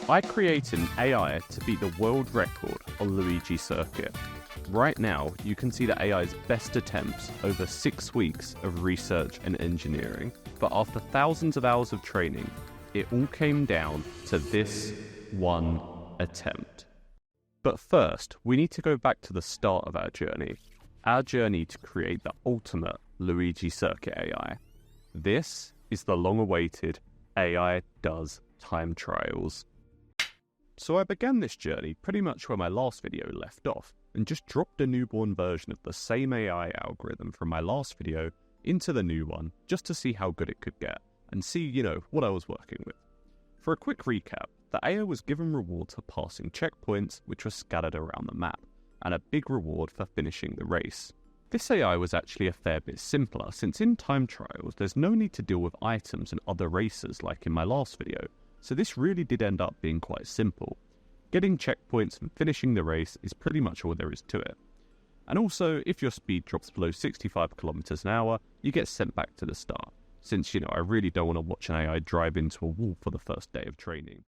I created an AI to beat the world record on Luigi circuit. Right now, you can see the AI's best attempts over 6 weeks of research and engineering. But after thousands of hours of training, it all came down to this one attempt. But first, we need to go back to the start of our journey to create the ultimate Luigi circuit AI. This is the long-awaited AI Does Time Trials. So I began this journey pretty much where my last video left off, and just dropped a newborn version of the same AI algorithm from my last video into the new one, just to see how good it could get, and see, what I was working with. For a quick recap, the AI was given rewards for passing checkpoints, which were scattered around the map, and a big reward for finishing the race. This AI was actually a fair bit simpler, since in time trials there's no need to deal with items and other racers like in my last video, so this really did end up being quite simple. Getting checkpoints and finishing the race is pretty much all there is to it. And also, if your speed drops below 65 kilometers an hour, you get sent back to the start, since I really don't want to watch an AI drive into a wall for the first day of training.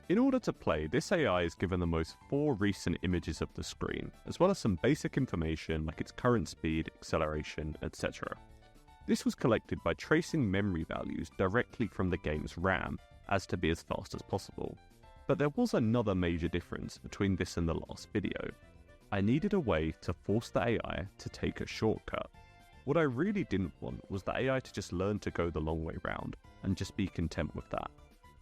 In order to play, this AI is given the most 4 recent images of the screen, as well as some basic information like its current speed, acceleration, etc. This was collected by tracing memory values directly from the game's RAM, as to be as fast as possible. But there was another major difference between this and the last video. I needed a way to force the AI to take a shortcut. What I really didn't want was the AI to just learn to go the long way round, and just be content with that.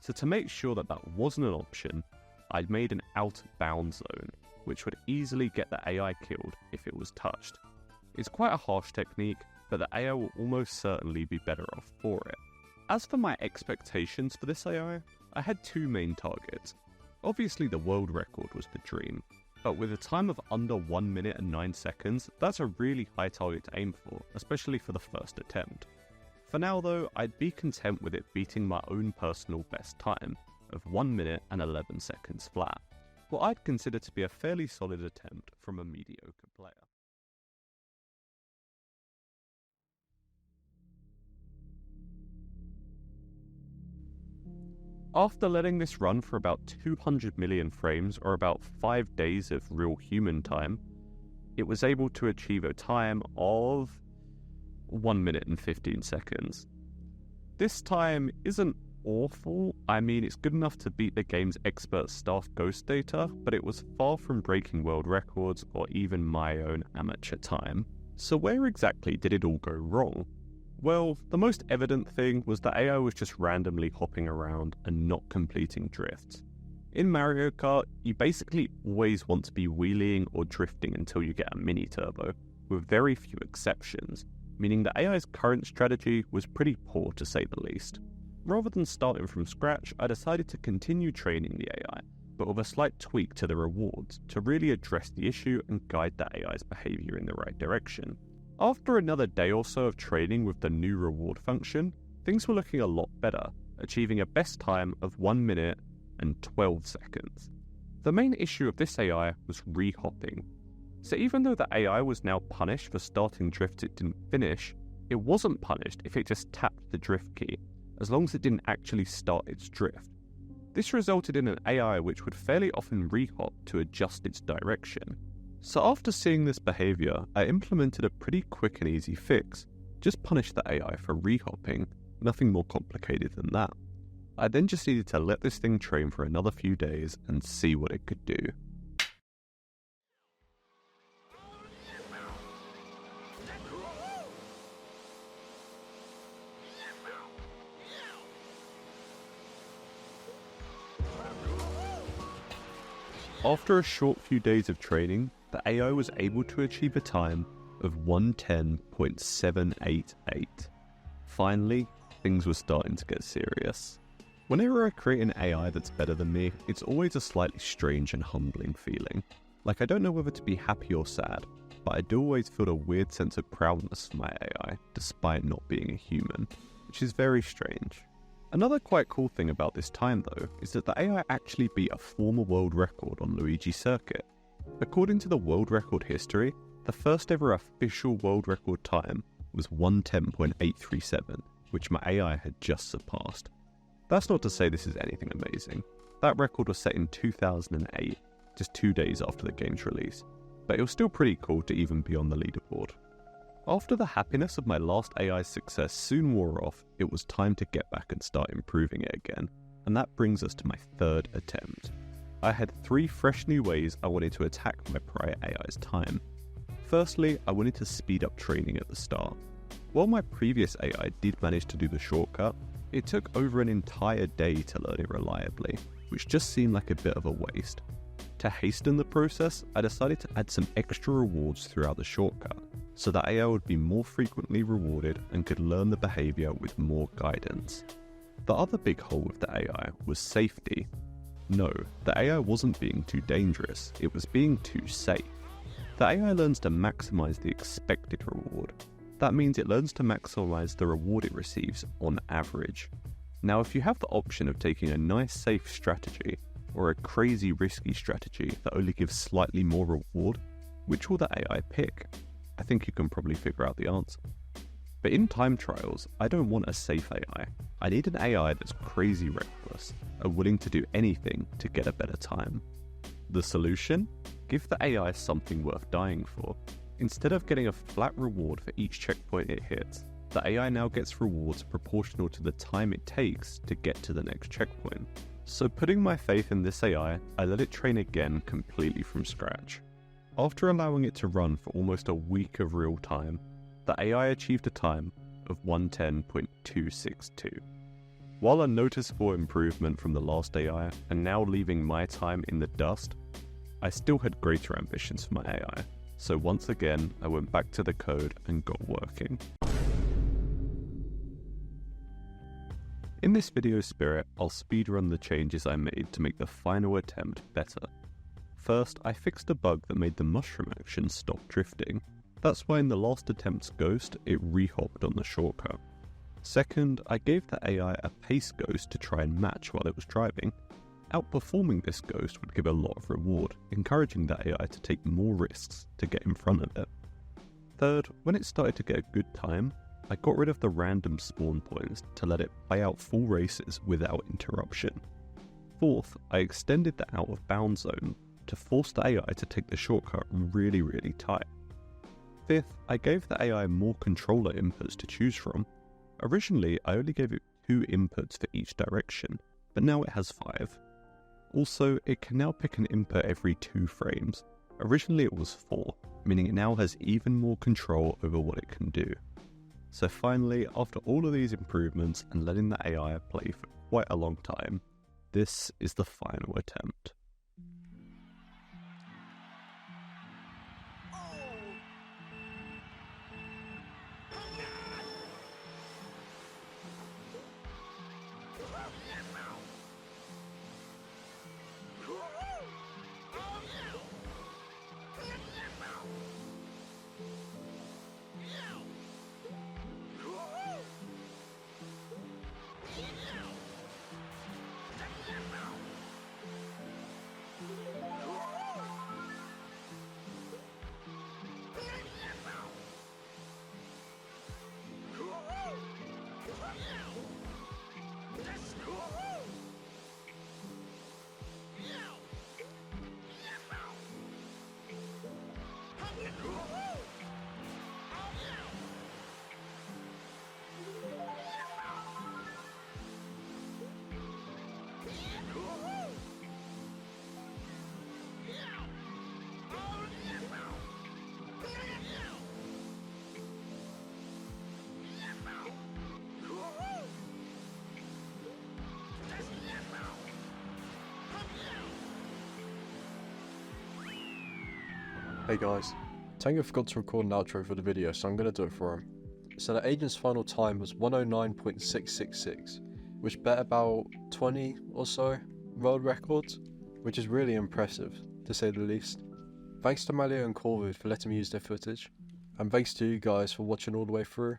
So to make sure that that wasn't an option, I'd made an out-of-bounds zone, which would easily get the AI killed if it was touched. It's quite a harsh technique, but the AI will almost certainly be better off for it. As for my expectations for this AI, I had 2 main targets. Obviously the world record was the dream, but with a time of under 1 minute and 9 seconds, that's a really high target to aim for, especially for the first attempt. For now though, I'd be content with it beating my own personal best time of 1 minute and 11 seconds flat, what I'd consider to be a fairly solid attempt from a mediocre player. After letting this run for about 200 million frames, or about 5 days of real human time, it was able to achieve a time of 1 minute and 15 seconds. This time isn't awful. I mean, it's good enough to beat the game's expert staff ghost data, but it was far from breaking world records or even my own amateur time. So where exactly did it all go wrong? Well, the most evident thing was that AI was just randomly hopping around and not completing drifts. In Mario Kart, you basically always want to be wheeling or drifting until you get a mini turbo, with very few exceptions, meaning the AI's current strategy was pretty poor to say the least. Rather than starting from scratch, I decided to continue training the AI, but with a slight tweak to the rewards to really address the issue and guide the AI's behaviour in the right direction. After another day or so of training with the new reward function, things were looking a lot better, achieving a best time of 1 minute and 12 seconds. The main issue of this AI was re-hopping. So even though the AI was now punished for starting drifts it didn't finish, it wasn't punished if it just tapped the drift key, as long as it didn't actually start its drift. This resulted in an AI which would fairly often re-hop to adjust its direction. So after seeing this behaviour, I implemented a pretty quick and easy fix. Just punish the AI for re-hopping, nothing more complicated than that. I then just needed to let this thing train for another few days and see what it could do. After a short few days of training, the AI was able to achieve a time of 110.788. Finally, things were starting to get serious. Whenever I create an AI that's better than me, it's always a slightly strange and humbling feeling. Like I don't know whether to be happy or sad, but I do always feel a weird sense of proudness for my AI, despite not being a human, which is very strange. Another quite cool thing about this time though, is that the AI actually beat a former world record on Luigi circuit. According to the world record history, the first ever official world record time was 110.837, which my AI had just surpassed. That's not to say this is anything amazing. That record was set in 2008, just 2 days after the game's release, but it was still pretty cool to even be on the leaderboard. After the happiness of my last AI success soon wore off, it was time to get back and start improving it again, and that brings us to my third attempt. I had 3 fresh new ways I wanted to attack my prior AI's time. Firstly, I wanted to speed up training at the start. While my previous AI did manage to do the shortcut, it took over an entire day to learn it reliably, which just seemed like a bit of a waste. To hasten the process, I decided to add some extra rewards throughout the shortcut, so that AI would be more frequently rewarded and could learn the behaviour with more guidance. The other big hole with the AI was safety. No, the AI wasn't being too dangerous, it was being too safe. The AI learns to maximise the expected reward. That means it learns to maximise the reward it receives on average. Now, if you have the option of taking a nice safe strategy or a crazy risky strategy that only gives slightly more reward, which will the AI pick? I think you can probably figure out the answer. But in time trials, I don't want a safe AI. I need an AI that's crazy reckless and willing to do anything to get a better time. The solution? Give the AI something worth dying for. Instead of getting a flat reward for each checkpoint it hits, the AI now gets rewards proportional to the time it takes to get to the next checkpoint. So putting my faith in this AI, I let it train again completely from scratch. After allowing it to run for almost a week of real time, the AI achieved a time of 110.262. While a noticeable improvement from the last AI and now leaving my time in the dust, I still had greater ambitions for my AI, so once again I went back to the code and got working. In this video spirit, I'll speedrun the changes I made to make the final attempt better. First, I fixed a bug that made the mushroom action stop drifting. That's why in the last attempt's ghost, it re-hopped on the shortcut. Second, I gave the AI a pace ghost to try and match while it was driving. Outperforming this ghost would give a lot of reward, encouraging the AI to take more risks to get in front of it. Third, when it started to get a good time, I got rid of the random spawn points to let it play out full races without interruption. Fourth, I extended the out of bounds zone to force the AI to take the shortcut really tight. Fifth, I gave the AI more controller inputs to choose from. Originally, I only gave it 2 inputs for each direction, but now it has 5. Also, it can now pick an input every 2 frames. Originally it was 4, meaning it now has even more control over what it can do. So finally, after all of these improvements and letting the AI play for quite a long time, this is the final attempt. Hey guys, Tango forgot to record an outro for the video, so I'm going to do it for him. So the agent's final time was 109.666, which bet about 20 or so world records, which is really impressive, to say the least. Thanks to Malio and Corvid for letting me use their footage, and thanks to you guys for watching all the way through.